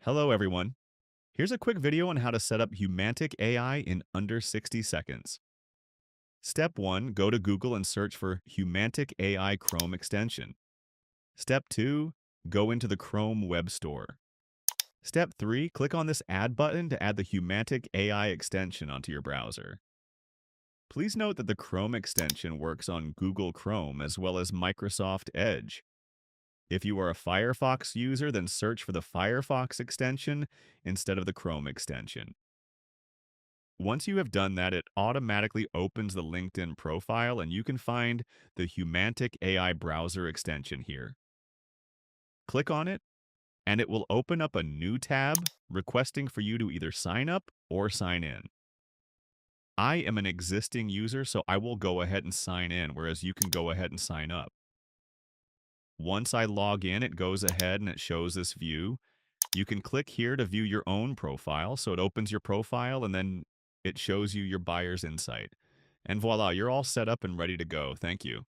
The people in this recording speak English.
Hello, everyone. Here's a quick video on how to set up Humantic AI in under 60 seconds. Step 1, go to Google and search for Humantic AI Chrome extension. Step 2, go into the Chrome Web Store. Step 3, click on this Add button to add the Humantic AI extension onto your browser. Please note that the Chrome extension works on Google Chrome as well as Microsoft Edge. If you are a Firefox user, then search for the Firefox extension instead of the Chrome extension. Once you have done that, it automatically opens the LinkedIn profile and you can find the Humantic AI browser extension here. Click on it and it will open up a new tab requesting for you to either sign up or sign in. I am an existing user, so I will go ahead and sign in, whereas you can go ahead and sign up. Once I log in, it goes ahead and it shows this view. You can click here to view your own profile. So it opens your profile and then it shows you your buyer's insight. And voila, you're all set up and ready to go. Thank you.